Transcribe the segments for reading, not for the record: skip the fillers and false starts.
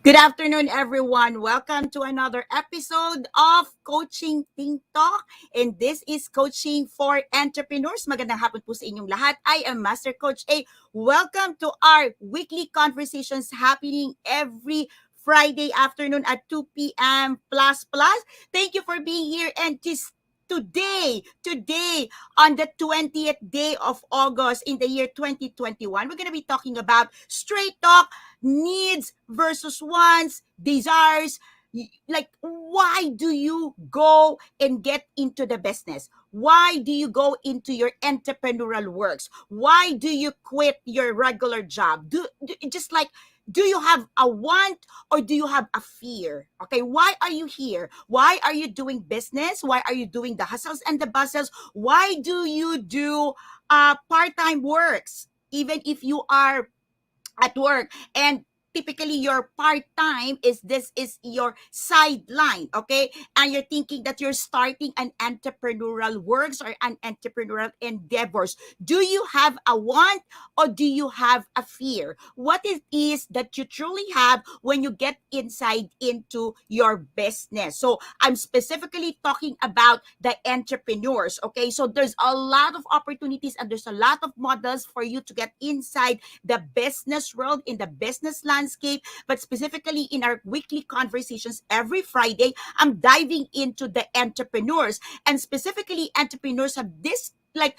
Good afternoon, everyone. Welcome to another episode of Coaching Think Talk. And this is Coaching for Entrepreneurs. Magandang hapon po sa inyong lahat. I am Master Coach A. Welcome to our weekly conversations happening every Friday afternoon at 2 p.m. plus. Thank you for being here. And today, on the 20th day of August in the year 2021, we're going to be talking about straight talk, needs versus wants, desires. Like, why do you go and get into the business? Why do you go into your entrepreneurial works? Why do you quit your regular job? Just like, do you have a want or do you have a fear? Okay, why are you here? Why are you doing business? Why are you doing the hustles and the bustles? Why do you do part-time works? Even if you are at work and typically your part-time is your sideline, okay, and you're thinking that you're starting an entrepreneurial works or an entrepreneurial endeavors. Do you have a want or do you have a fear? What it is that you truly have when you get inside into your business? So I'm specifically talking about the entrepreneurs, okay? So there's a lot of opportunities and there's a lot of models for you to get inside the business world, in the business landscape, but specifically in our weekly conversations every Friday, I'm diving into the entrepreneurs. And specifically, entrepreneurs have this like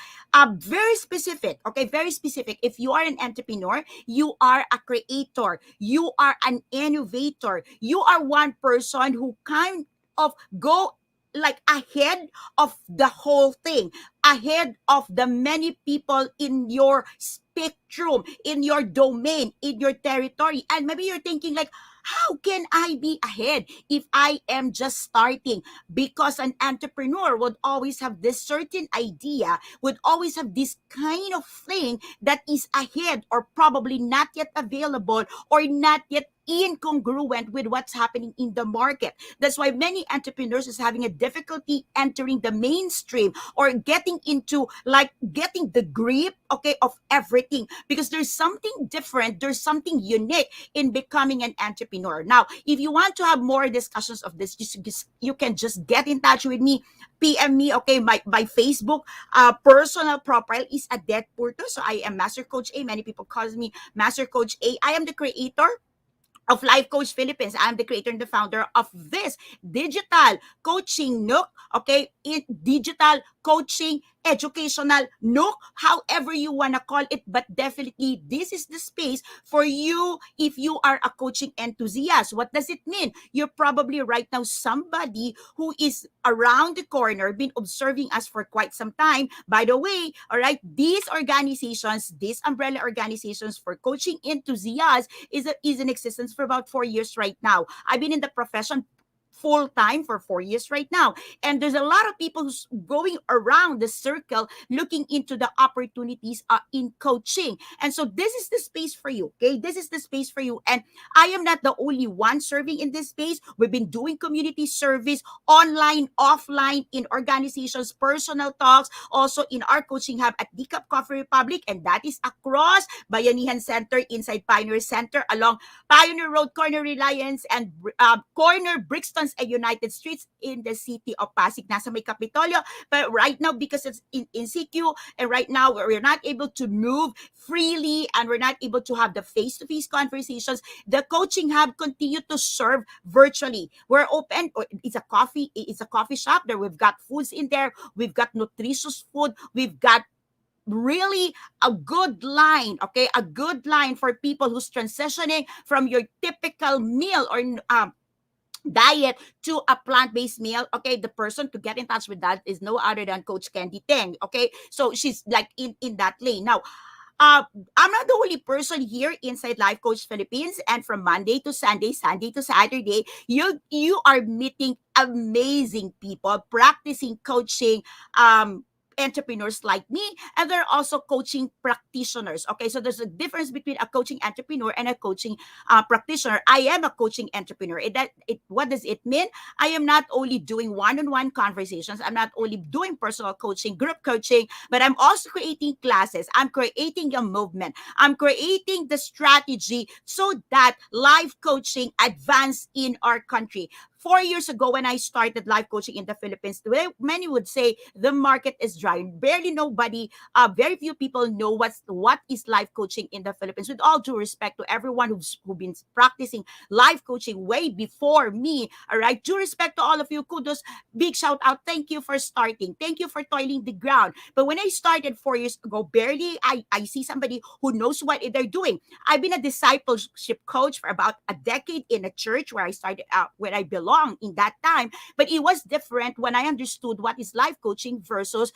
very specific, okay, very specific. If you are an entrepreneur, you are a creator, you are an innovator, you are one person who kind of go like ahead of the whole thing, ahead of the many people in your spectrum, in your domain, in your territory. And maybe you're thinking like, how can I be ahead if I am just starting? Because an entrepreneur would always have this certain idea, would always have this kind of thing that is ahead or probably not yet available or not yet incongruent with what's happening in the market. That's why many entrepreneurs is having a difficulty entering the mainstream or getting into like getting the grip, okay, of everything, because there's something different, there's something unique in becoming an entrepreneur. Now, if you want to have more discussions of this, you can just get in touch with me, PM me, okay. My Facebook personal profile is Adet Porto, so I am Master Coach A. Many people call me Master Coach A. I am the creator of Life Coach Philippines. I'm the creator and the founder of this digital coaching nook, okay? In digital coaching educational nook, however you want to call it, but definitely this is the space for you if you are a coaching enthusiast. What does it mean? You're probably right now somebody who is around the corner, been observing us for quite some time. By the way, all right, these organizations, these umbrella organizations for coaching enthusiasts is in existence for about 4 years right now. I've been in the profession full time for 4 years right now. And there's a lot of people who's going around the circle looking into the opportunities in coaching. And so this is the space for you, okay? This is the space for you. And I am not the only one serving in this space. We've been doing community service online, offline, in organizations, personal talks, also in our coaching hub at Decap Coffee Republic, and that is across Bayanihan Center, inside Pioneer Center, along Pioneer Road, Corner Reliance, and Corner Brixtons and United Streets in the city of Pasig. Nasa may Kapitolyo. But right now, because it's in CQ, and right now we're not able to move freely and we're not able to have the face-to-face conversations, the coaching hub continue to serve virtually. We're open. It's a coffee shop. There we've got foods in there. We've got nutritious food. We've got really a good line, okay? A good line for people who's transitioning from your typical meal or diet to a plant-based meal. Okay, the person to get in touch with that is no other than Coach Candy Teng. Okay, so she's like in that lane. Now, I'm not the only person here inside Life Coach Philippines, and from Monday to Sunday, Sunday to Saturday, you are meeting amazing people practicing coaching entrepreneurs like me, and there are also coaching practitioners. Okay, so there's a difference between a coaching entrepreneur and a coaching practitioner. I am a coaching entrepreneur. What does it mean? I am not only doing one-on-one conversations, I'm not only doing personal coaching, group coaching, but I'm also creating classes. I'm creating a movement. I'm creating the strategy so that life coaching advance in our country. 4 years ago, when I started life coaching in the Philippines, many would say the market is dry. Very few people know what is life coaching in the Philippines. With all due respect to everyone who's been practicing life coaching way before me, all right. Due respect to all of you, kudos, big shout out. Thank you for starting. Thank you for toiling the ground. But when I started 4 years ago, barely I see somebody who knows what they're doing. I've been a discipleship coach for about a decade in a church where I started out, where I belong in that time. But it was different when I understood what is life coaching versus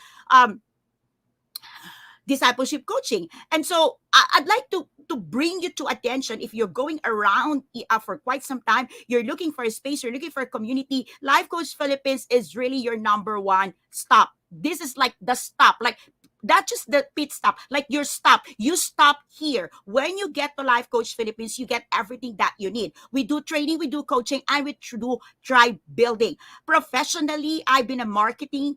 discipleship coaching. And so I'd like to bring you to attention. If you're going around for quite some time, you're looking for a space, you're looking for a community, Life Coach Philippines is really your number one stop. This is like the stop, like not just the pit stop, like your stop. You stop here. When you get to Life Coach Philippines, you get everything that you need. We do training, we do coaching, and we do tribe building. Professionally, I've been a marketing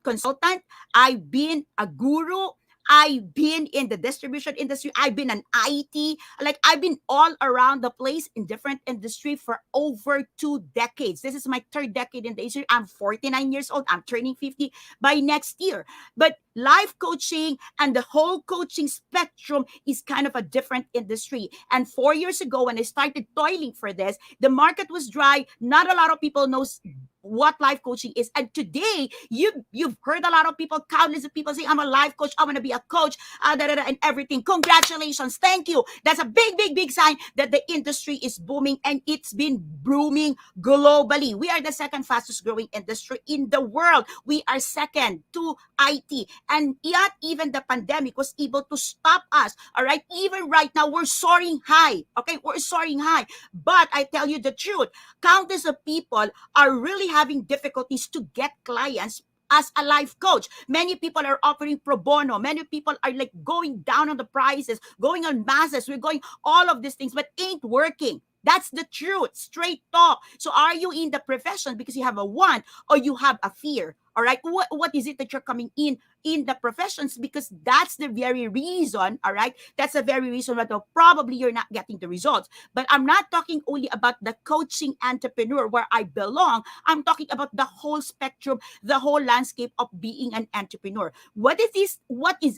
consultant. I've been a guru. I've been in the distribution industry. I've been an IT. Like, I've been all around the place in different industry for over 2 decades. This is my third decade in the industry. I'm 49 years old. I'm turning 50 by next year. But life coaching and the whole coaching spectrum is kind of a different industry. And 4 years ago, when I started toiling for this, the market was dry. Not a lot of people knows what life coaching is. And today, you've heard a lot of people, countless of people saying, I'm a life coach, I want to be a coach, and everything. Congratulations. Thank you. That's a big, big, big sign that the industry is booming, and it's been booming globally. We are the second fastest growing industry in the world. We are second to IT. And yet, even the pandemic was able to stop us. All right. Even right now, we're soaring high. Okay. We're soaring high. But I tell you the truth, countless of people are really having difficulties to get clients as a life coach. Many people are offering pro bono. Many people are like going down on the prices, going on masses. We're going all of these things, but ain't working. That's the truth. Straight talk. So are you in the profession because you have a want or you have a fear? All right. What is it that you're coming in the professions? Because that's the very reason. All right. That's the very reason why probably you're not getting the results. But I'm not talking only about the coaching entrepreneur where I belong. I'm talking about the whole spectrum, the whole landscape of being an entrepreneur. What is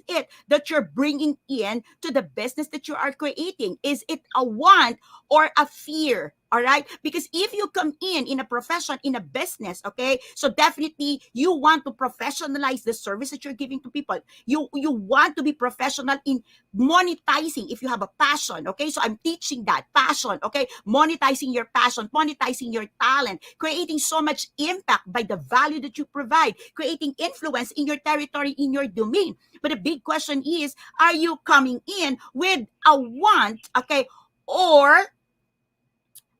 it that you're bringing in to the business that you are creating? Is it a want or a fear? All right. Because if you come in a profession, in a business, okay, so definitely you want to professionalize the service that you're giving to people. You want to be professional in monetizing if you have a passion. Okay. So I'm teaching that passion. Okay. Monetizing your passion, monetizing your talent, creating so much impact by the value that you provide, creating influence in your territory, in your domain. But the big question is, are you coming in with a want, okay, or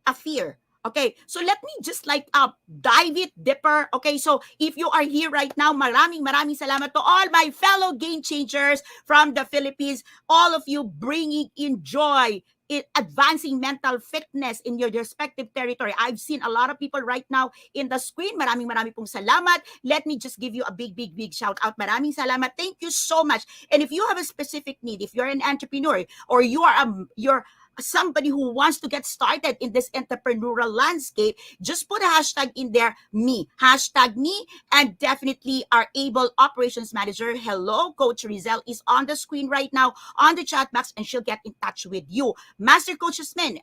a fear? Okay, so let me just like dive it deeper. Okay, so if you are here right now, maraming salamat to all my fellow game changers from the Philippines. All of you bringing in joy, in advancing mental fitness in your respective territory. I've seen a lot of people right now in the screen. Maraming pong salamat. Let me just give you a big, big, big shout out. Maraming salamat. Thank you so much. And if you have a specific need, if you're an entrepreneur or you're somebody who wants to get started in this entrepreneurial landscape, just put a hashtag in there, me, hashtag me, and definitely our able operations manager, hello, Coach Rizel, is on the screen right now on the chat box, and she'll get in touch with you. Master Coach Yasmin,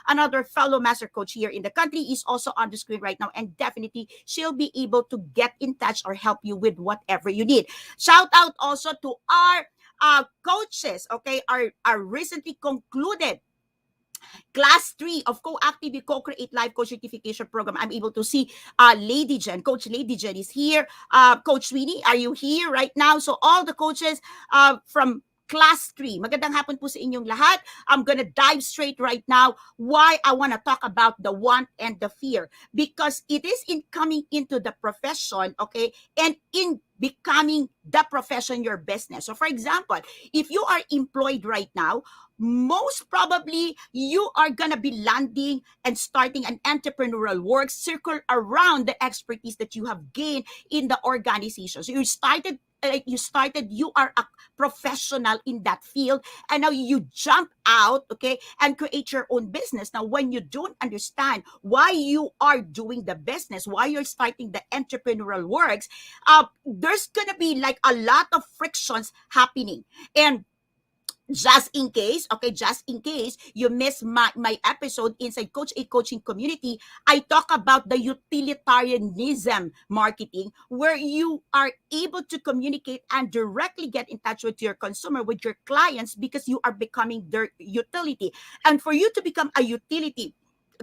another fellow master coach here in the country, is also on the screen right now, and definitely she'll be able to get in touch or help you with whatever you need. Shout out also to our coaches, okay, are recently concluded Class 3 of Co-Active Co-Create Life Coach Certification Program. I'm able to see Lady Jen. Coach Lady Jen is here. Coach Sweeney, are you here right now? So all the coaches from Class 3. Magandang hapon po sa inyong lahat. I'm gonna dive straight right now why I want to talk about the want and the fear. Because it is in coming into the profession, okay, and in becoming the profession your business. So for example, if you are employed right now, most probably you are gonna be landing and starting an entrepreneurial work circle around the expertise that you have gained in the organization. So you are a professional in that field, and now you jump out, okay, and create your own business. Now when you don't understand why you are doing the business, why you're starting the entrepreneurial works, there's gonna be like a lot of frictions happening. And just in case you miss my episode inside Coach A Coaching Community, I talk about the utilitarianism marketing, where you are able to communicate and directly get in touch with your consumer, with your clients, because you are becoming their utility. And for you to become a utility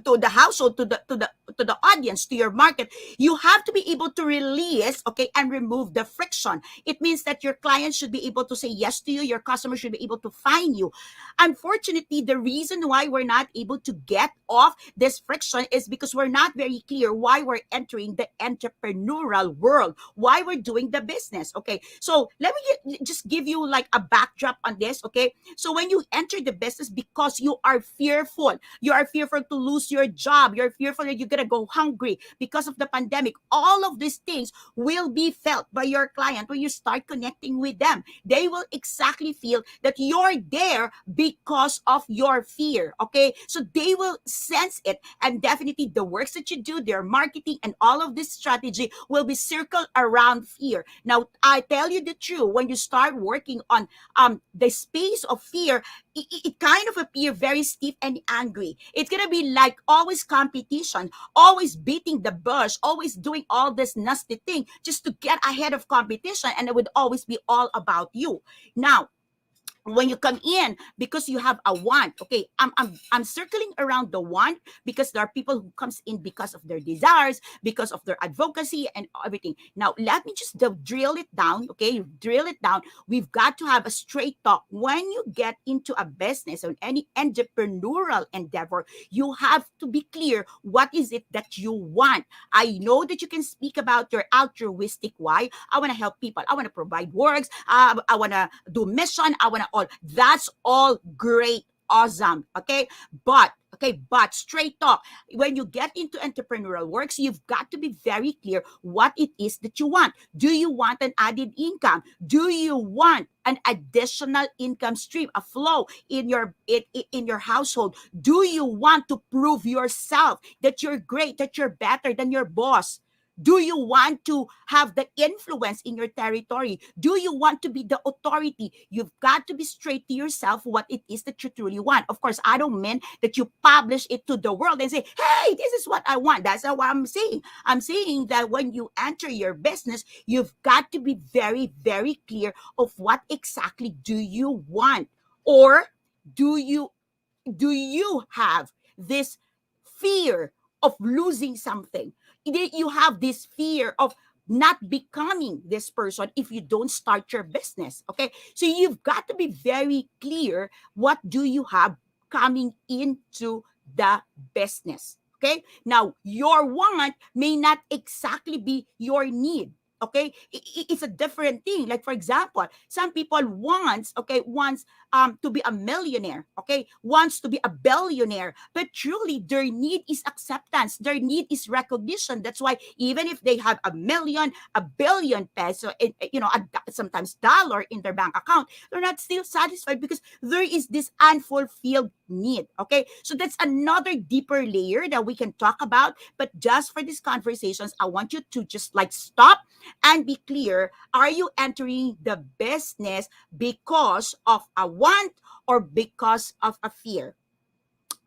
to the household, to the audience, to your market, you have to be able to release, okay, and remove the friction. It means that your clients should be able to say yes to you, your customers should be able to find you. Unfortunately, the reason why we're not able to get off this friction is because we're not very clear why we're entering the entrepreneurial world, why we're doing the business. Okay, so let me just give you like a backdrop on this. Okay, so when you enter the business, because you are fearful to lose your job, you're fearful that you're gonna go hungry because of the pandemic, all of these things will be felt by your client. When you start connecting with them, they will exactly feel that you're there because of your fear. Okay, so they will sense it, and definitely the works that you do, their marketing and all of this strategy will be circled around fear. Now I tell you the truth, when you start working on the space of fear, it kind of appear very stiff and angry. It's gonna be like always competition, always beating the bush, always doing all this nasty thing just to get ahead of competition, and it would always be all about you. Now when you come in, because you have a want, okay, I'm circling around the want, because there are people who comes in because of their desires, because of their advocacy and everything. Now let me just drill it down. Okay, drill it down. We've got to have a straight talk. When you get into a business or any entrepreneurial endeavor, you have to be clear, what is it that you want? I know that you can speak about your altruistic why. I want to help people, I want to provide works, I want to do mission, I want to all. That's all great, awesome. But straight talk. When you get into entrepreneurial works, you've got to be very clear what it is that you want. Do you want an added income? Do you want an additional income stream, a flow in your household? Do you want to prove yourself that you're great, that you're better than your boss? Do you want to have the influence in your territory? Do you want to be the authority? You've got to be straight to yourself what it is that you truly want. Of course, I don't mean that you publish it to the world and say, hey, this is what I want. That's not what I'm saying. I'm saying that when you enter your business, you've got to be very, very clear of what exactly do you want. Or do you have this fear of losing something? You have this fear of not becoming this person if you don't start your business. Okay, so you've got to be very clear, what do you have coming into the business? Okay, now your want may not exactly be your need. Okay, it's a different thing. Like for example, some people wants to be a millionaire, okay, wants to be a billionaire, but truly their need is acceptance, their need is recognition. That's why even if they have a million, a billion peso, sometimes dollar in their bank account, they're not still satisfied because there is this unfulfilled need. Okay, so that's another deeper layer that we can talk about, but just for these conversations, I want you to just like stop and be clear. Are you entering the business because of a want or because of a fear?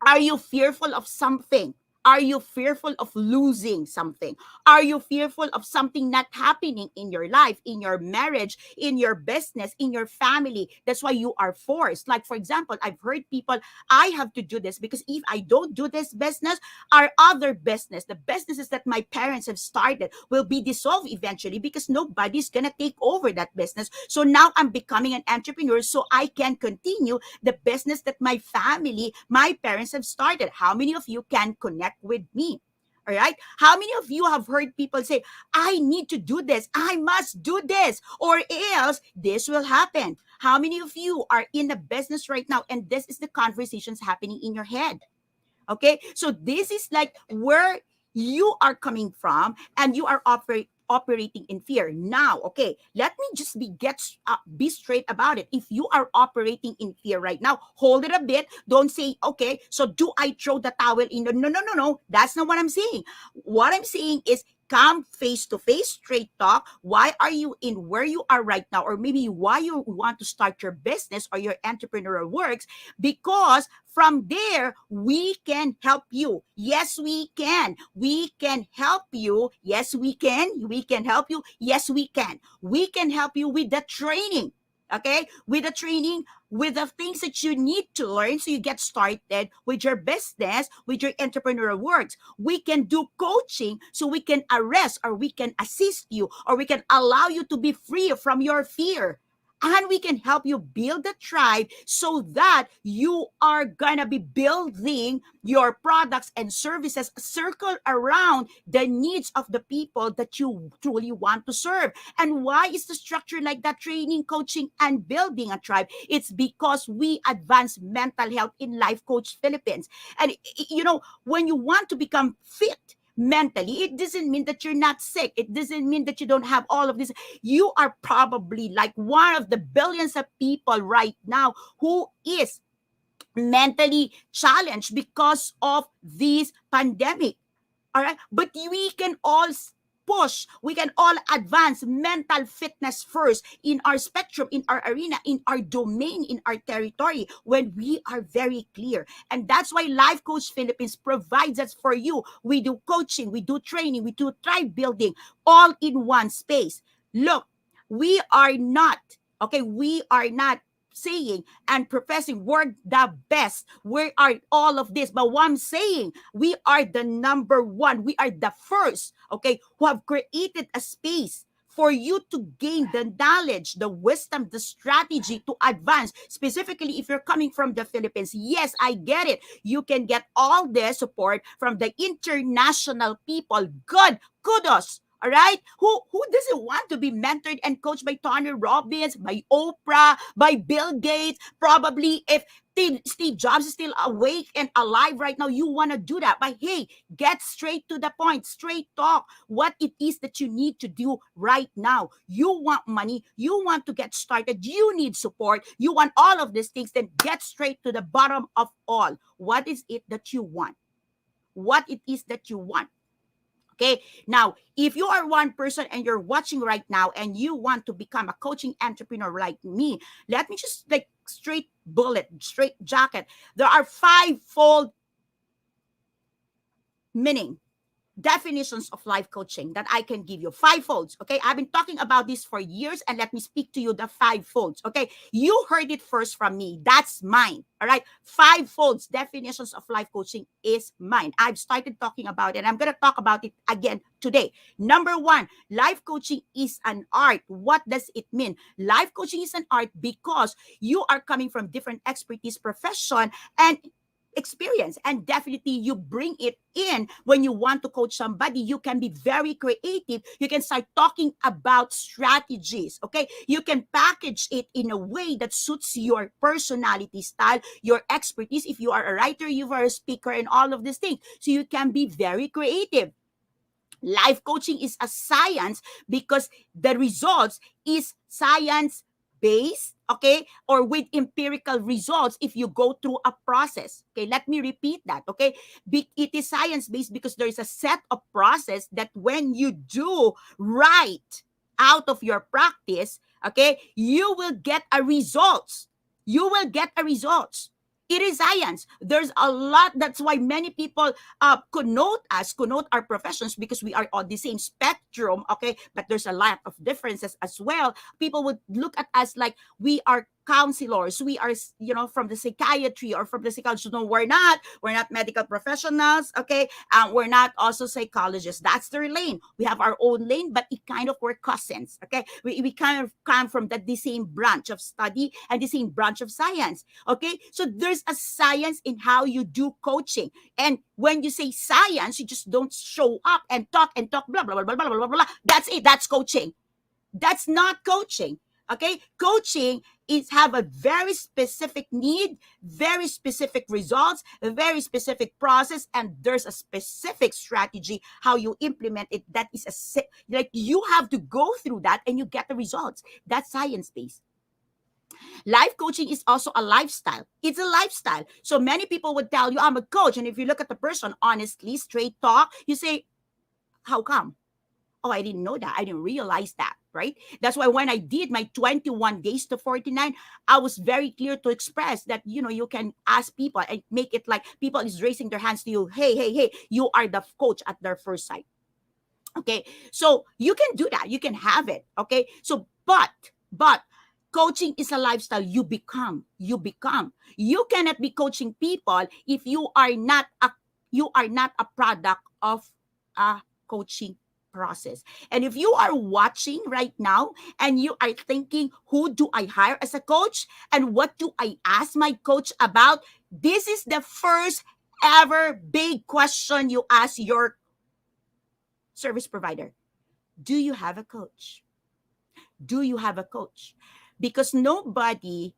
Are you fearful of something? Are you fearful of losing something? Are you fearful of something not happening in your life, in your marriage, in your business, in your family? That's why you are forced. Like, for example, I've heard people, I have to do this because if I don't do this business, our other business, the businesses that my parents have started, will be dissolved eventually because nobody's going to take over that business. So now I'm becoming an entrepreneur so I can continue the business that my family, my parents have started. How many of you can connect with me? All right. How many of you have heard people say, I need to do this, I must do this, or else this will happen? How many of you are in the business right now and this is the conversations happening in your head? Okay, so this is like where you are coming from, and you are operating in fear now. Okay, let me just be straight about it. If you are operating in fear right now, hold it a bit. Don't say, okay, so do I throw the towel in? No, no, no, no, no. That's not what I'm saying. What I'm saying is, come face to face, straight talk. Why are you in where you are right now? Or maybe why you want to start your business or your entrepreneurial works, because from there, we can help you. Yes, we can. We can help you. Yes, we can. We can help you. Yes, we can. We can help you with the training. Okay? With the training, with the things that you need to learn so you get started with your business, with your entrepreneurial works. We can do coaching so we can arrest or we can assist you or we can allow you to be free from your fear. And we can help you build a tribe so that you are gonna be building your products and services circle around the needs of the people that you truly want to serve. And why is the structure like that? Training, coaching, and building a tribe. It's because we advance mental health in Life Coach Philippines. And when you want to become fit mentally, it doesn't mean that you're not sick. It doesn't mean that you don't have all of this. You are probably like one of the billions of people right now who is mentally challenged because of this pandemic. All right. But we can all push, we can all advance mental fitness first in our spectrum, in our arena, in our domain, in our territory, when we are very clear. And that's why Life Coach Philippines provides us for you. We do coaching, we do training, we do tribe building, all in one space. Look, we are not saying and professing we're the best, we are all of this, but what I'm saying, we are the number one, we are the first, okay, who have created a space for you to gain the knowledge, the wisdom, the strategy to advance. Specifically, if you're coming from the Philippines, yes, I get it. You can get all the support from the international people. Good, kudos. All right? Who doesn't want to be mentored and coached by Tony Robbins, by Oprah, by Bill Gates? Probably if Steve Jobs is still awake and alive right now, you want to do that. But hey, get straight to the point, straight talk. What it is that you need to do right now. You want money, you want to get started, you need support, you want all of these things, then get straight to the bottom of all. What is it that you want? What it is that you want? Okay, now, if you are one person and you're watching right now and you want to become a coaching entrepreneur like me, let me just like straight jacket. There are fivefold meaning, definitions of life coaching that I can give you. Five folds. Okay. I've been talking about this for years, and let me speak to you the five folds. Okay. You heard it first from me. That's mine. All right. Five folds, definitions of life coaching is mine. I've started talking about it. I'm going to talk about it again today. Number one, life coaching is an art. What does it mean? Life coaching is an art because you are coming from different expertise, profession, and experience, and definitely you bring it in when you want to coach somebody. You can be very creative. You can start talking about strategies. Okay, you can package it in a way that suits your personality style, your expertise. If you are a writer, you are a speaker, and all of these things, so you can be very creative. Life coaching is a science because the results is science based, okay, or with empirical results if you go through a process. Okay, let me repeat that. Okay, it is science based because there is a set of process that when you do right out of your practice, okay, you will get a results. You will get a results. It is science. There's a lot. That's why many people connote our professions, because we are on the same spectrum, okay? But there's a lot of differences as well. People would look at us like we are counselors, we are, from the psychiatry or from the psychology. No, we're not medical professionals, okay? We're not also psychologists. That's their lane. We have our own lane, but it kind of, we're cousins, okay? We kind of come from the same branch of study and the same branch of science, okay? So there's a science in how you do coaching. And when you say science, you just don't show up and talk, blah, blah, blah, blah, blah, blah, blah, blah. That's it. That's coaching. That's not coaching. Okay, coaching is have a very specific need, very specific results, a very specific process, and there's a specific strategy how you implement it. That is like you have to go through that and you get the results. That's science based. Life coaching is also a lifestyle. It's a lifestyle. So many people would tell you, I'm a coach. And if you look at the person, honestly, straight talk, you say, how come? Oh, I didn't know that. I didn't realize that, right? That's why when I did my 21 days to 49, I was very clear to express that, you can ask people and make it like people is raising their hands to you. Hey, hey, hey, you are the coach at their first sight. Okay. So you can do that. You can have it. Okay. So, but coaching is a lifestyle. You become. You cannot be coaching people if you are not a product of a coaching process. And if you are watching right now and you are thinking, who do I hire as a coach and what do I ask my coach about? This is the first ever big question you ask your service provider. Do you have a coach? Do you have a coach? Because nobody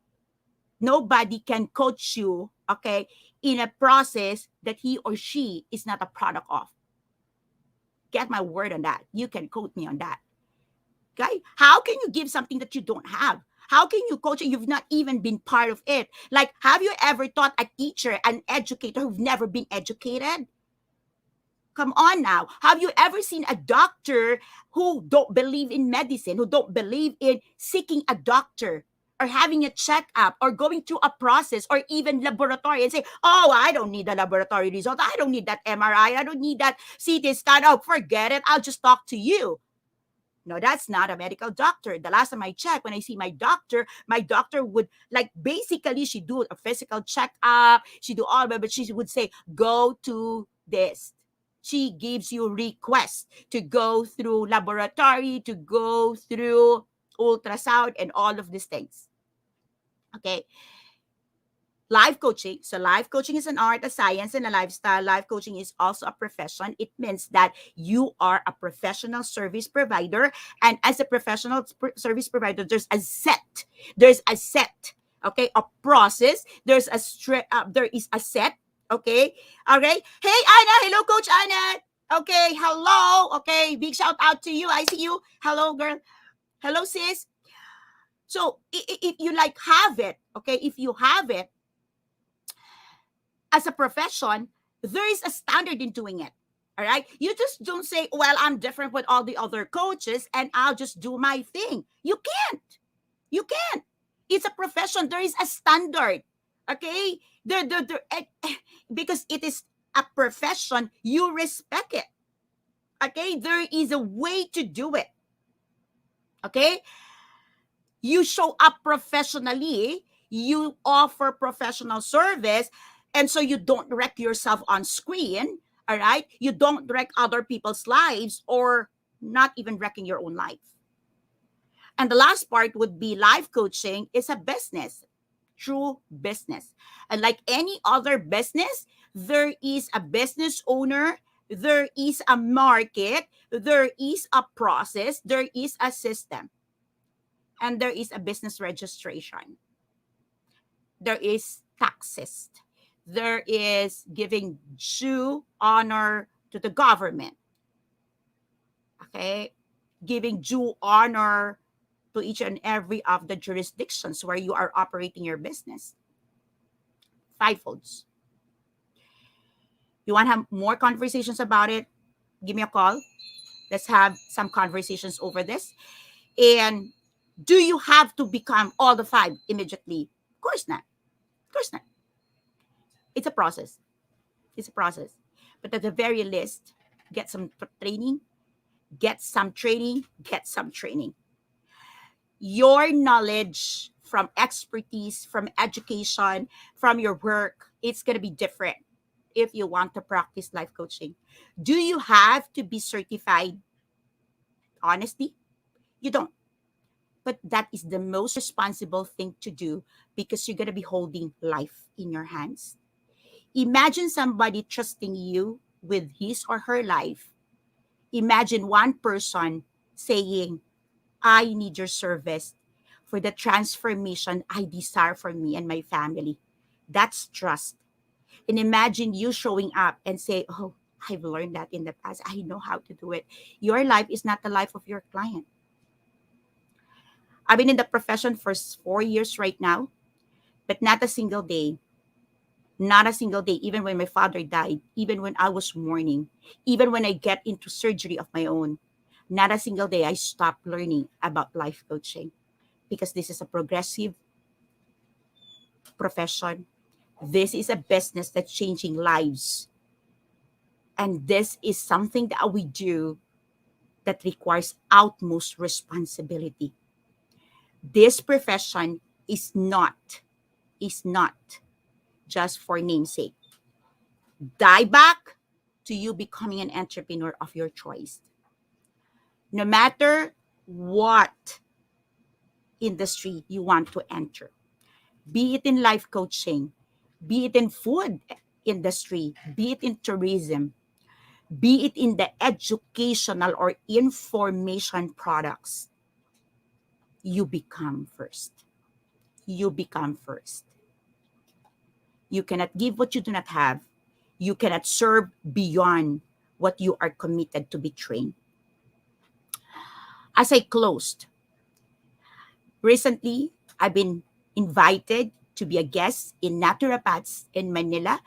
can coach you, okay, in a process that he or she is not a product of. Get my word on that. You can quote me on that. Okay? How can you give something that you don't have? How can you coach it? You've not even been part of it. Like, have you ever taught a teacher, an educator who've never been educated? Come on now. Have you ever seen a doctor who don't believe in medicine, who don't believe in seeking a doctor or having a checkup or going through a process or even laboratory and say, oh, I don't need the laboratory result. I don't need that MRI. I don't need that CT scan. Oh, forget it. I'll just talk to you. No, that's not a medical doctor. The last time I checked, when I see my doctor would basically she do a physical checkup. She do all of it, but she would say, go to this. She gives you requests to go through laboratory, to go through ultrasound and all of these things. Okay. Life coaching. So life coaching is an art, a science, and a lifestyle. Life coaching is also a profession. It means that you are a professional service provider. And as a professional service provider, there's a set. Okay, a process. There is a set. Okay. All right. Hey, Anna. Hello, Coach Anna. Okay. Hello. Okay. Big shout out to you. I see you. Hello, girl. Hello, sis. So if you have it, okay, if you have it as a profession, there is a standard in doing it. All right. You just don't say, well, I'm different with all the other coaches and I'll just do my thing. You can't. It's a profession. There is a standard. Okay. Because it is a profession, you respect it. Okay. There is a way to do it. Okay. You show up professionally. You offer professional service. And so you don't wreck yourself on screen. All right. You don't wreck other people's lives or not even wrecking your own life. And the last part would be life coaching is a business, true business. And like any other business, there is a business owner, there is a market, there is a process, there is a system, and there is a business registration. There is taxes. There is giving due honor to the government. Okay? Giving due honor to each and every of the jurisdictions where you are operating your business. Fivefolds. You want to have more conversations about it? Give me a call. Let's have some conversations over this. And do you have to become all the five immediately? Of course not. Of course not. It's a process. It's a process. But at the very least, get some training. Get some training. Your knowledge from expertise, from education, from your work, it's going to be different if you want to practice life coaching. Do you have to be certified? Honestly, you don't. But that is the most responsible thing to do because you're going to be holding life in your hands. Imagine somebody trusting you with his or her life. Imagine one person saying, I need your service for the transformation I desire for me and my family. That's trust. And imagine you showing up and say, oh, I've learned that in the past. I know how to do it. Your life is not the life of your client. I've been in the profession for 4 years right now, but not a single day, even when my father died, even when I was mourning, even when I get into surgery of my own, not a single day I stopped learning about life coaching because this is a progressive profession. This is a business that's changing lives. And this is something that we do that requires utmost responsibility. This profession is not just for namesake. Die back to you becoming an entrepreneur of your choice. No matter what industry you want to enter, be it in life coaching, be it in food industry, be it in tourism, be it in the educational or information products, you become first. You become first. You cannot give what you do not have. You cannot serve beyond what you are committed to be trained. As I closed, recently I've been invited to be a guest in Naturopaths in Manila.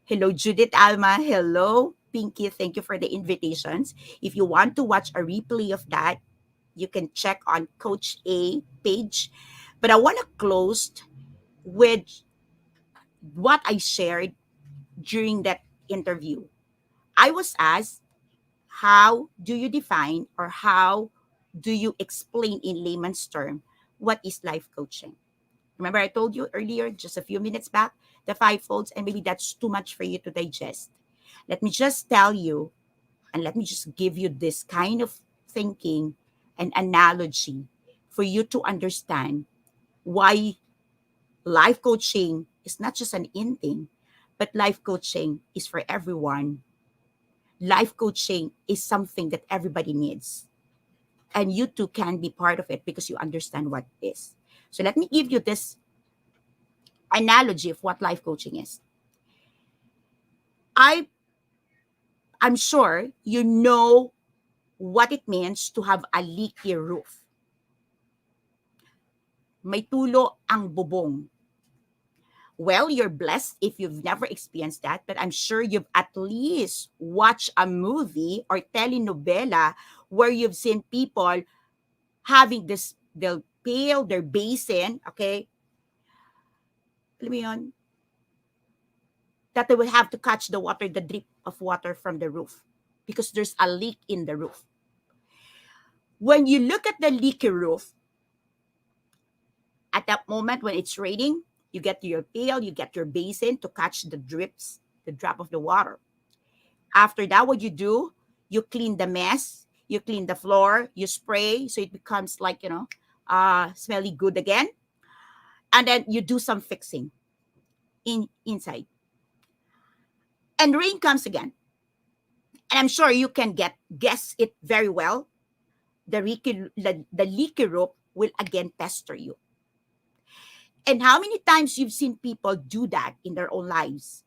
Hello, Judith Alma. Hello, Pinky. Thank you for the invitations. If you want to watch a replay of that, you can check on Coach A page. But I want to close with what I shared during that interview. I was asked, how do you define or how do you explain in layman's term what is life coaching? Remember, I told you earlier, just a few minutes back, the five folds, and maybe that's too much for you to digest. Let me just tell you, and let me just give you this kind of thinking and analogy for you to understand why life coaching is not just an in thing, but life coaching is for everyone. Life coaching is something that everybody needs. And you too can be part of it because you understand what it is. So let me give you this analogy of what life coaching is. I I'm sure you know what it means to have a leaky roof. May tulo ang bubong. Well, you're blessed if you've never experienced that, but I'm sure you've at least watched a movie or telenovela where you've seen people having this, they'll pail their basin, okay? Alam mo yun? That they will have to catch the water, the drip of water from the roof because there's a leak in the roof. When you look at the leaky roof, at that moment when it's raining, you get your pail, you get your basin to catch the drips, the drop of the water. After that, what you do, you clean the mess, you clean the floor, you spray so it becomes like, smelly good again. And then you do some fixing inside. And rain comes again. And I'm sure you can guess it very well. The leaky roof will again pester you. And how many times you've seen people do that in their own lives?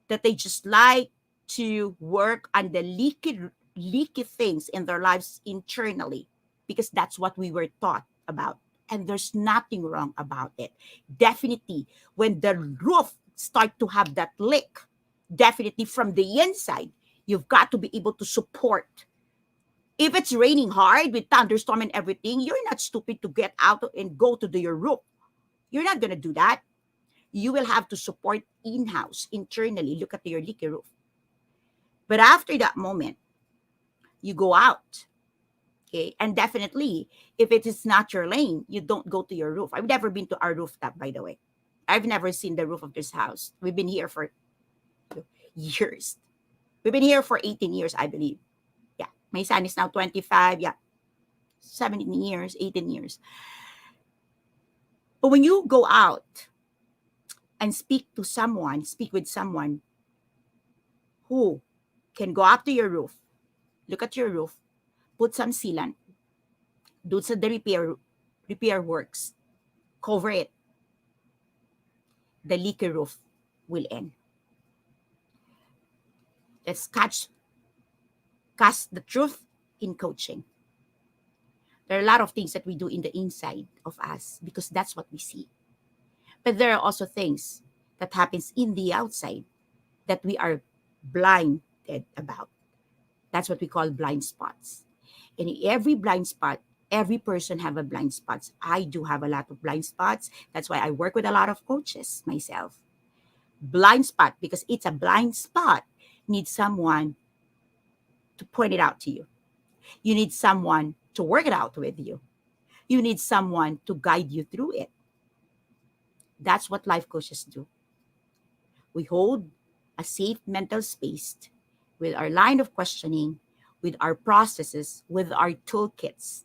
That they just like to work on the leaky things in their lives internally because that's what we were taught about. And there's nothing wrong about it. Definitely, when the roof start to have that leak, definitely from the inside, you've got to be able to support. If it's raining hard with thunderstorm and everything, you're not stupid to get out and go to your roof. You're not going to do that. You will have to support in-house, internally. Look at your leaky roof. But after that moment, you go out. Okay. And definitely, if it is not your lane, you don't go to your roof. I've never been to our rooftop, by the way. I've never seen the roof of this house. We've been here for years. We've been here for 18 years, I believe. Yeah. My son is now 25. Yeah. 17 years, 18 years. But when you go out and speak with someone who can go up to your roof, look at your roof, put some sealant, do some the repair works, cover it, the leaky roof will end. Let's cast the truth in coaching. There are a lot of things that we do in the inside of us because that's what we see. But there are also things that happens in the outside that we are blinded about. That's what we call blind spots. And in every blind spot, every person have a blind spots. I do have a lot of blind spots. That's why I work with a lot of coaches myself. Blind spot, because it's a blind spot, needs someone to point it out to you. You need someone to work it out with you. You need someone to guide you through it. That's what life coaches do. We hold a safe mental space with our line of questioning, with our processes, with our toolkits,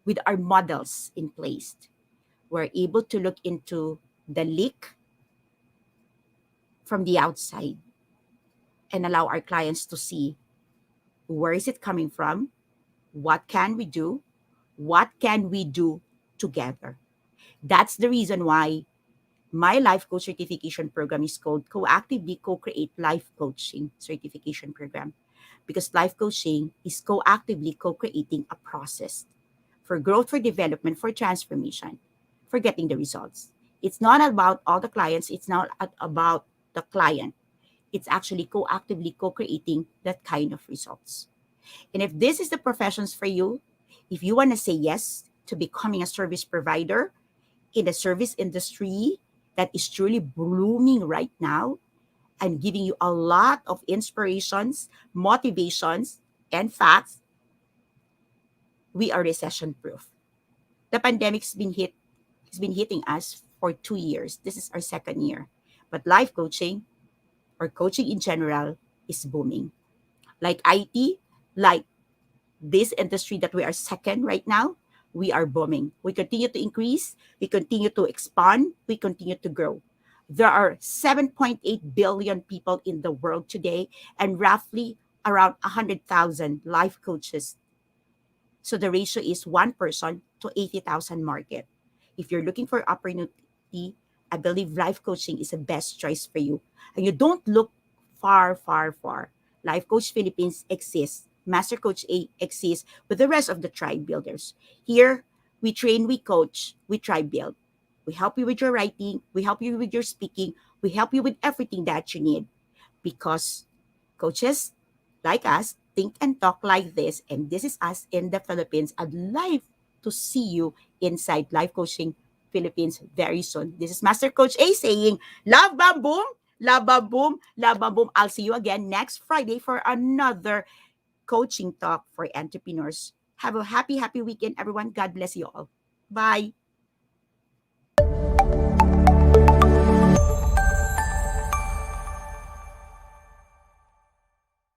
with our models in place. We're able to look into the leak from the outside and allow our clients to see where is it coming from, what can we do, what can we do together. That's the reason why my life coach certification program is called Coactively Co-Create Life Coaching Certification Program, because life coaching is coactively co-creating a process for growth, for development, for transformation, for getting the results. It's not about all the clients, it's not about the client. It's actually coactively co-creating that kind of results. And if this is the professions for you, if you want to say yes to becoming a service provider in the service industry that is truly blooming right now and giving you a lot of inspirations, motivations, and facts, we are recession proof. The pandemic's been hit has been hitting us for 2 years. This is our second year. But life coaching or coaching in general is booming. Like IT, like this industry that we are second right now, we are booming. We continue to increase, we continue to expand, we continue to grow. There are 7.8 billion people in the world today and roughly around 100,000 life coaches. So the ratio is one person to 80,000 market. If you're looking for opportunity, I believe life coaching is the best choice for you. And you don't look far, far, far. Life Coach Philippines exists. Master Coach A exists with the rest of the tribe builders. Here, we train, we coach, we tribe build. We help you with your writing, we help you with your speaking, we help you with everything that you need. Because coaches like us think and talk like this, and this is us in the Philippines. I'd like to see you inside Life Coaching Philippines very soon. This is Master Coach A saying, love, bam, boom, love, bam, boom, love, bam, boom. I'll see you again next Friday for another coaching talk for entrepreneurs. Have a happy, happy weekend, everyone. God bless you all. Bye.